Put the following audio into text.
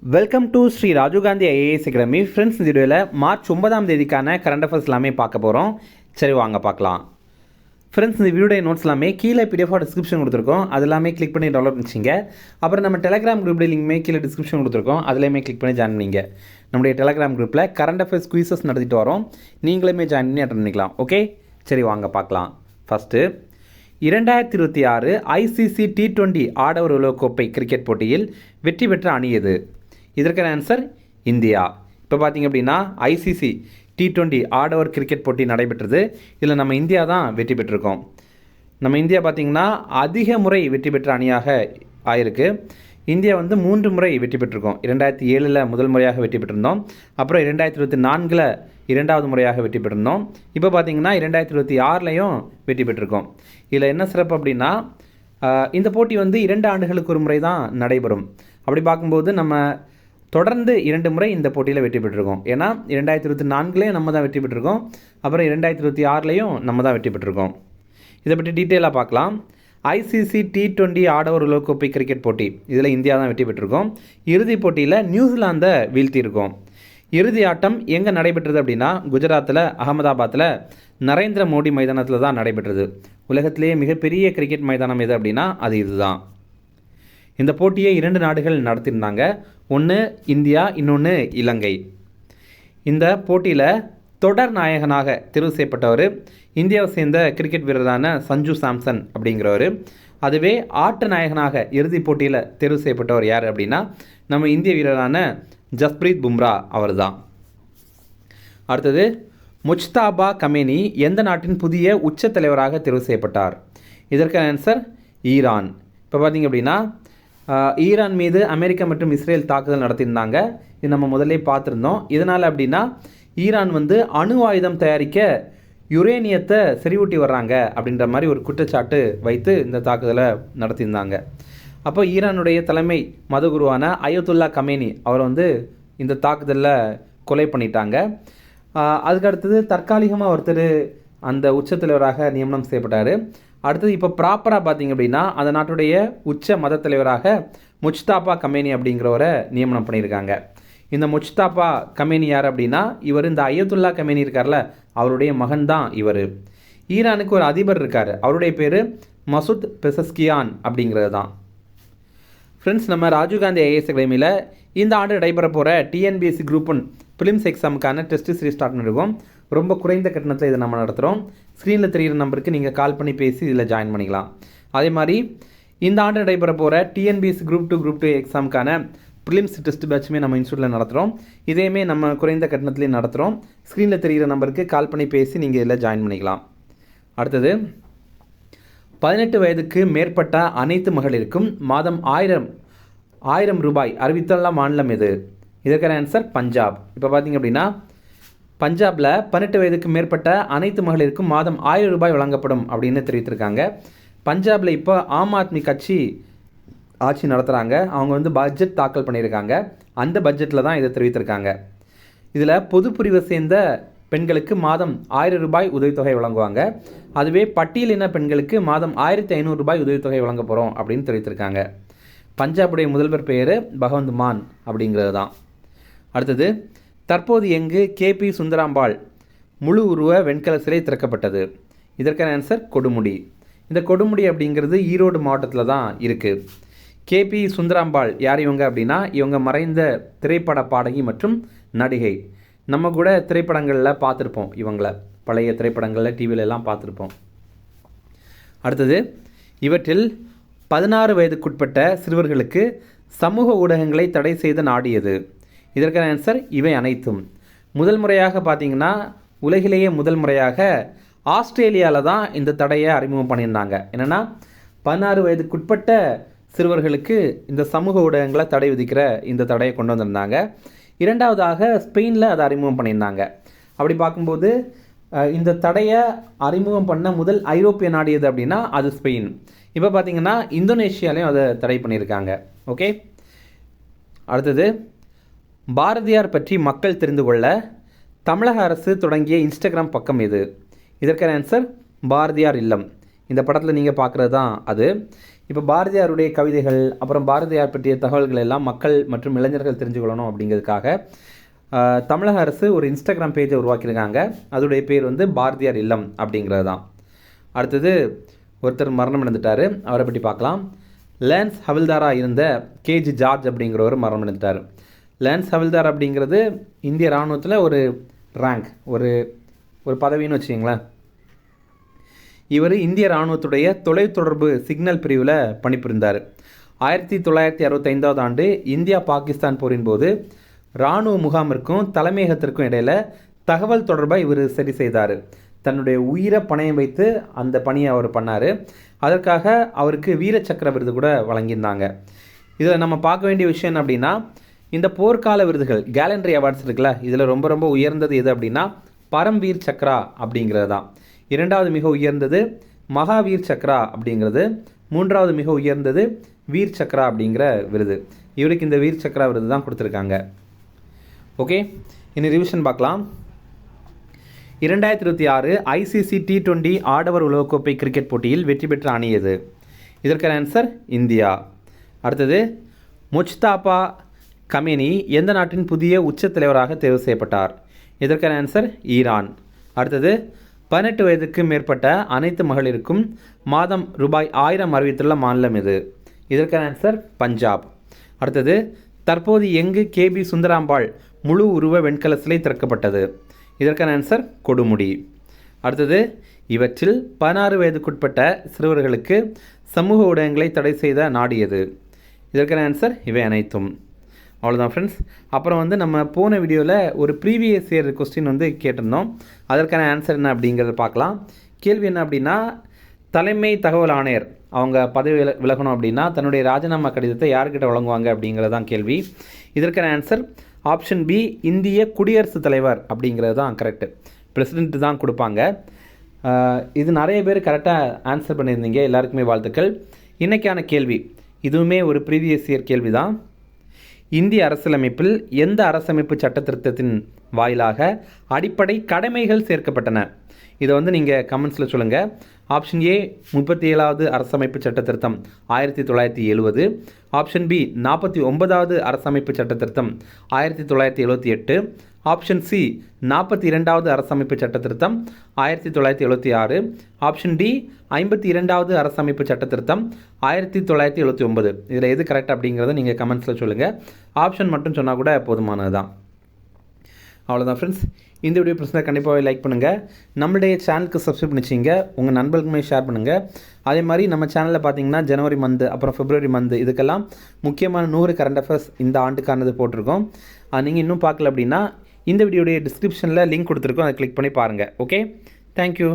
Welcome to Shri Rajiv Gandhi IAS academy. Friends, இந்த வீடியோவில் March 9ஆம் தேதிக்கான கரண்ட் அஃபேர்ஸ் எல்லாமே பார்க்க போகிறோம். சரி, வாங்க பார்க்கலாம். ஃப்ரெண்ட்ஸ், இந்த வீடியோடைய நோட்ஸ் எல்லாமே கீழே பிடிஎஃப் டிஸ்கிரிப்ஷன் கொடுத்துருக்கோம். அது எல்லாமே கிளிக் பண்ணி டவுன்லோட் பண்ணிச்சிங்க. அப்புறம் நம்ம டெலிகிராம் குரூப் லிங்க்மே கீழே டிஸ்கிரிப்ஷன் கொடுத்துருக்கோம். அதுலேயுமே கிளிக் பண்ணி ஜாயின் பண்ணிங்க. நம்முடைய டெலிகிராம் குரூப்பில் கரண்ட் அஃபேர்ஸ் குயிசஸ் நடத்திட்டு வரோம். நீங்களுமே ஜாயின் பண்ணி அட்டன் பண்ணிக்கலாம். ஓகே, சரி வாங்க பார்க்கலாம். ஃபஸ்ட்டு, 2026 ஐசிசி T20 ஆடவர் உலகக்கோப்பை கிரிக்கெட் போட்டியில் வெற்றி பெற்ற அணி எது? இதற்கான ஆன்சர் இந்தியா. இப்போ பார்த்தீங்க அப்படின்னா ஐசிசி T20 ஆடவர் கிரிக்கெட் போட்டி நடைபெற்றது. இதில் நம்ம இந்தியா தான் வெற்றி பெற்றிருக்கோம். நம்ம இந்தியா பார்த்திங்கன்னா அதிக முறை வெற்றி பெற்ற அணியாக ஆயிருக்கு. இந்தியா 3 முறை வெற்றி பெற்றிருக்கோம். 2007 முதல் முறையாக வெற்றி பெற்றிருந்தோம். அப்புறம் 2024 இரண்டாவது முறையாக வெற்றி பெற்றிருந்தோம். இப்போ பார்த்தீங்கன்னா 2026 வெற்றி பெற்றிருக்கோம். இதில் என்ன சிறப்பு அப்படின்னா, இந்த போட்டி 2 ஆண்டுகளுக்கு ஒரு முறை தான் நடைபெறும். அப்படி பார்க்கும்போது நம்ம தொடர்ந்து 2 முறை இந்த போட்டியில் வெற்றி பெற்றிருக்கோம். ஏன்னா 2024 நம்ம தான் வெற்றி பெற்றிருக்கோம். அப்புறம் 2026 நம்ம தான் வெற்றி பெற்றிருக்கோம். இதை பற்றி டீட்டெயிலாக பார்க்கலாம். ஐசிசி T20 ஆடவர் உலகக்கோப்பை கிரிக்கெட் போட்டி, இதில் இந்தியா தான் வெற்றி பெற்றிருக்கோம். இறுதிப் போட்டியில் நியூசிலாந்தை வீழ்த்தியிருக்கோம். இறுதி ஆட்டம் எங்கே நடைபெற்றது அப்படின்னா, குஜராத்தில் அகமதாபாத்தில் நரேந்திர மோடி மைதானத்தில் தான் நடைபெற்றது. உலகத்திலேயே மிகப்பெரிய கிரிக்கெட் மைதானம் எது அப்படின்னா அது இதுதான். இந்த போட்டியை 2 நாடுகள் நடத்தியிருந்தாங்க. ஒன்று இந்தியா, இன்னொன்று இலங்கை. இந்த போட்டியில் தொடர் நாயகனாக தேர்வு செய்யப்பட்டவர் இந்தியாவை சேர்ந்த கிரிக்கெட் வீரரான சஞ்சு சாம்சன் அப்படிங்கிறவர். அதுவே ஆட்ட நாயகனாக இறுதிப் போட்டியில் தேர்வு செய்யப்பட்டவர் யார் அப்படின்னா நம்ம இந்திய வீரரான ஜஸ்பிரீத் பும்ரா அவர் தான். அடுத்தது, முஜ்தாபா கமேனி எந்த நாட்டின் புதிய உச்ச தலைவராக தேர்வு செய்யப்பட்டார்? இதற்கான ஆன்சர் ஈரான். இப்போ பார்த்தீங்க அப்படின்னா ஈரான் மீது அமெரிக்கா மற்றும் இஸ்ரேல் தாக்குதல் நடத்தியிருந்தாங்க. இது நம்ம முதல்ல பார்த்துருந்தோம். இதனால் அப்படின்னா ஈரான் அணு ஆயுதம் தயாரிக்க யுரேனியத்தை செறிவூட்டி வர்றாங்க அப்படின்ற மாதிரி ஒரு குற்றச்சாட்டு வைத்து இந்த தாக்குதலை நடத்தியிருந்தாங்க. அப்போ ஈரானுடைய தலைமை மதகுருவான அயத்துல்லா கமேனி அவர் இந்த தாக்குதலில் கொலை பண்ணிட்டாங்க. அதுக்கு அடுத்தது தற்காலிகமாக ஒருத்தர் அந்த உச்சத்தலைவராக நியமனம் செய்யப்பட்டார். அடுத்தது இப்போ ப்ராப்பராக பார்த்தீங்க அப்படின்னா அந்த நாட்டுடைய உச்ச மத தலைவராக முஜ்தாபா கமேனி அப்படிங்கிறவரை நியமனம் பண்ணியிருக்காங்க. இந்த முஜ்தாபா கமேனி யார் அப்படின்னா இவர் இந்த அயத்துல்லா கமேனி இருக்கார்ல அவருடைய மகன் தான் இவர். ஈரானுக்கு ஒரு அதிபர் இருக்கார், அவருடைய பேர் மசூத் பெசஸ்கியான் அப்படிங்கிறது தான். ஃப்ரெண்ட்ஸ், நம்ம ராஜீவ் காந்தி ஐஏஎஸ் அகாடமியில் இந்த ஆண்டு நடைபெற போகிற டிஎன்பிஎஸ்சி குரூப் 1 பிலிம்ஸ் எக்ஸாமுக்கான டெஸ்ட் சீரிஸ் ஸ்டார்ட் பண்ணியிருக்கோம். ரொம்ப குறைந்த கட்டணத்தில் இதை நம்ம நடத்துகிறோம். ஸ்க்ரீனில் தெரிகிற நம்பருக்கு நீங்கள் கால் பண்ணி பேசி இதில் ஜாயின் பண்ணிக்கலாம். அதே மாதிரி இந்த ஆண்டு நடைபெற போகிற டிஎன்பிஎஸ்சி குரூப் 2 எக்ஸாமுக்கான ப்ரிலிம்ஸ் டெஸ்ட் பேட்சுமே நம்ம இன்ஸ்டியூட்டில் நடத்துகிறோம். இதையுமே நம்ம குறைந்த கட்டணத்துலேயே நடத்துகிறோம். ஸ்க்ரீனில் தெரிகிற நம்பருக்கு கால் பண்ணி பேசி நீங்கள் இதில் ஜாயின் பண்ணிக்கலாம். அடுத்தது, 18 வயதுக்கு மேற்பட்ட அனைத்து மகளிருக்கும் மாதம் 1000 ரூபாய் அறிவித்துள்ள மாநிலம் எது? இதற்கான ஆன்சர் பஞ்சாப். இப்போ பார்த்தீங்க அப்படின்னா பஞ்சாபில் 18 வயதுக்கு மேற்பட்ட அனைத்து மகளிருக்கும் மாதம் 1000 ரூபாய் வழங்கப்படும் அப்படின்னு தெரிவித்திருக்காங்க. பஞ்சாபில் இப்போ ஆம் ஆத்மி கட்சி ஆட்சி நடத்துகிறாங்க. அவங்க பட்ஜெட் தாக்கல் பண்ணியிருக்காங்க. அந்த பட்ஜெட்டில் தான் இதை தெரிவித்திருக்காங்க. இதில் பொதுப்பிரிவை சேர்ந்த பெண்களுக்கு மாதம் 1000 ரூபாய் உதவித்தொகை வழங்குவாங்க. அதுவே பட்டியலின பெண்களுக்கு மாதம் 1500 ரூபாய் உதவித்தொகை வழங்க போகிறோம் அப்படின்னு தெரிவித்திருக்காங்க. பஞ்சாபுடைய முதல்வர் பெயர் பகவந்த் மான் அப்படிங்கிறது தான். அடுத்தது, தற்போது எங்கு KP சுந்தராம்பாள் முழு உருவ வெண்கல சிலை திறக்கப்பட்டது? இதற்கான ஆன்சர் கொடுமுடி. இந்த கொடுமுடி அப்படிங்கிறது ஈரோடு மாவட்டத்தில் தான் இருக்குது. KP சுந்தராம்பாள் யார் இவங்க அப்படின்னா இவங்க மறைந்த திரைப்பட பாடகி மற்றும் நடிகை. நம்ம கூட திரைப்படங்களில் பார்த்துருப்போம், இவங்களை பழைய திரைப்படங்களில் டிவிலெலாம் பார்த்துருப்போம். அடுத்தது, இவற்றில் 16 வயதுக்குட்பட்ட சிறுவர்களுக்கு சமூக ஊடகங்களை தடை செய்த நாடு எது? இதற்கான ஆன்சர் இவை அனைத்தும். முதல் முறையாக பார்த்தீங்கன்னா உலகிலேயே முதல் முறையாக ஆஸ்திரேலியாவில் தான் இந்த தடையை அறிமுகம் பண்ணியிருந்தாங்க. என்னென்னா 16 வயதுக்குட்பட்ட சிறுவர்களுக்கு இந்த சமூக ஊடகங்களை தடை விதிக்கிற இந்த தடையை கொண்டு வந்திருந்தாங்க. இரண்டாவதாக ஸ்பெயினில் அதை அறிமுகம் பண்ணியிருந்தாங்க. அப்படி பார்க்கும்போது இந்த தடையை அறிமுகம் பண்ண முதல் ஐரோப்பிய நாடு எது அப்படின்னா அது ஸ்பெயின். இப்போ பார்த்தீங்கன்னா இந்தோனேஷியாலையும் அதை தடை பண்ணியிருக்காங்க. ஓகே, அடுத்தது, பாரதியார் பற்றி மக்கள் தெரிந்து கொள்ள தமிழக அரசு தொடங்கிய இன்ஸ்டாகிராம் பக்கம் எது? இதற்கான ஆன்சர் பாரதியார் இல்லம். இந்த படத்தில் நீங்கள் பார்க்குறது தான் அது. இப்போ பாரதியாருடைய கவிதைகள் அப்புறம் பாரதியார் பற்றிய தகவல்கள் எல்லாம் மக்கள் மற்றும் இளைஞர்கள் தெரிஞ்சுக்கொள்ளணும் அப்படிங்கிறதுக்காக தமிழக அரசு ஒரு இன்ஸ்டாகிராம் பேஜை உருவாக்கியிருக்காங்க. அதோடைய பேர் வந்து பாரதியார் இல்லம் அப்படிங்கிறது தான். அடுத்தது ஒருத்தர் மரணம் அடைந்துட்டார், அவரை பற்றி பார்க்கலாம். லேன்ஸ் ஹவில்தாராக இருந்த கேஜி ஜார்ஜ் அப்படிங்கிறவர் மரணம் அடைந்துட்டார். லேன்ஸ் ஹவில்தார் அப்படிங்கிறது இந்திய இராணுவத்தில் ஒரு ரேங்க், ஒரு பதவின்னு வச்சுக்கிங்களேன். இவர் இந்திய இராணுவத்துடைய தொலைத்தொடர்பு சிக்னல் பிரிவில் பணிபுரிந்தார். 1965 ஆண்டு இந்தியா பாகிஸ்தான் போரின் போது இராணுவ முகாமிற்கும் தலைமையகத்திற்கும் இடையில் தகவல் தொடர்பை இவர் சரி செய்தார். தன்னுடைய உயிரை பணயம் வைத்து அந்த பணியை அவர் பண்ணார். அதற்காக அவருக்கு வீர சக்கர விருது கூட வழங்கியிருந்தாங்க. இதில் நம்ம பார்க்க வேண்டிய விஷயம் என்ன அப்படின்னா, இந்த போர்க்கால விருதுகள் கேலண்டரி அவார்ட்ஸ் இருக்குல்ல, இதில் ரொம்ப ரொம்ப உயர்ந்தது எது அப்படின்னா பரம்வீர் சக்ரா அப்படிங்கிறது தான். இரண்டாவது மிக உயர்ந்தது மகாவீர் சக்ரா அப்படிங்கிறது. மூன்றாவது மிக உயர்ந்தது வீர் சக்ரா அப்படிங்கிற விருது. இவருக்கு இந்த வீர் சக்ரா விருது தான் கொடுத்துருக்காங்க. ஓகே, இன்னும் ரிவிஷன் பார்க்கலாம். 2026 ICC T20 ஆடவர் உலகக்கோப்பை கிரிக்கெட் போட்டியில் வெற்றி பெற்ற அணி எது? இதற்கான ஆன்சர் இந்தியா. அடுத்தது முஜ்தாபா கமேனி எந்த நாட்டின் புதிய உச்ச தலைவராக தேர்வு செய்யப்பட்டார்? இதற்கான ஆன்சர் ஈரான். அடுத்தது 18 வயதுக்கு மேற்பட்ட அனைத்து மகளிருக்கும் மாதம் ரூபாய் 1000 அறிவித்துள்ள மாநிலம் எது? இதற்கான ஆன்சர் பஞ்சாப். அடுத்தது தற்போது எங்கு KB சுந்தராம்பாள் முழு உருவ வெண்கல சிலை திறக்கப்பட்டது? இதற்கான ஆன்சர் கொடுமுடி. அடுத்தது இவற்றில் 16 வயதுக்குட்பட்ட சிறுவர்களுக்கு சமூக ஊடகங்களை தடை செய்த நாடு எது? இதற்கான ஆன்சர் இவை அனைத்தும். அவ்வளோதான் ஃப்ரெண்ட்ஸ். அப்புறம் வந்து நம்ம போன வீடியோவில் ஒரு ப்ரீவியஸ் இயர் கொஸ்டின் வந்து கேட்டிருந்தோம். அதற்கான ஆன்சர் என்ன அப்படிங்கிறத பார்க்கலாம். கேள்வி என்ன அப்படின்னா, தலைமை தகவல் ஆணையர் அவங்க பதவி விலகணும் அப்படின்னா தன்னுடைய ராஜினாமா கடிதத்தை யார்கிட்ட வழங்குவாங்க அப்படிங்கிறது தான் கேள்வி. இதற்கான ஆன்சர் ஆப்ஷன் பி, இந்திய குடியரசுத் தலைவர் அப்படிங்கிறது தான் கரெக்டு. பிரசிடென்ட் தான் கொடுப்பாங்க. இது நிறைய பேர் கரெக்டாக ஆன்சர் பண்ணியிருந்தீங்க, எல்லாருக்குமே வாழ்த்துக்கள். இன்றைக்கான கேள்வி இதுவுமே ஒரு ப்ரீவியஸ் இயர் கேள்வி தான். இந்திய அரசியலமைப்பில் எந்த அரசமைப்பு சட்ட திருத்தத்தின் வாயிலாக அடிப்படை கடமைகள் சேர்க்கப்பட்டன? இதை வந்து நீங்கள் கமெண்ட்ஸில் சொல்லுங்கள். ஆப்ஷன் ஏ 37வது அரசமைப்பு சட்ட திருத்தம் 1970. ஆப்ஷன் பி 49வது அரசமைப்பு சட்ட திருத்தம் 1978. ஆப்ஷன் சி 42வது அரசமைப்பு சட்ட திருத்தம் 1976. ஆப்ஷன் டி 52வது அரசமைப்பு சட்ட திருத்தம் 1979. இதில் எது கரெக்ட் அப்படிங்கிறத நீங்கள் கமெண்ட்ஸில் சொல்லுங்கள். ஆப்ஷன் மட்டும் சொன்னால் கூட போதுமானது தான். அவ்வளோதான் ஃப்ரெண்ட்ஸ். இந்த வீடியோ பிரச்சனை கண்டிப்பாக லைக் பண்ணுங்கள். நம்மளுடைய சேனலுக்கு சப்ஸ்கிரைப் பண்ணிச்சிங்க, உங்கள் நண்பர்களுக்குமே ஷேர் பண்ணுங்கள். அதே மாதிரி நம்ம சேனலில் பார்த்தீங்கன்னா ஜனவரி மந்த் அப்புறம் பிப்ரவரி மந்த் இதுக்கெல்லாம் முக்கியமான 100 கரண்ட் அஃபேர்ஸ் இந்த ஆண்டுக்கானது போட்டிருக்கோம். நீங்கள் இன்னும் பார்க்கல அப்படின்னா இந்த வீடியோடைய டிஸ்கிரிப்ஷனில் லிங்க் கொடுத்துருக்கோம், அதை கிளிக் பண்ணி பாருங்கள். Okay, thank you.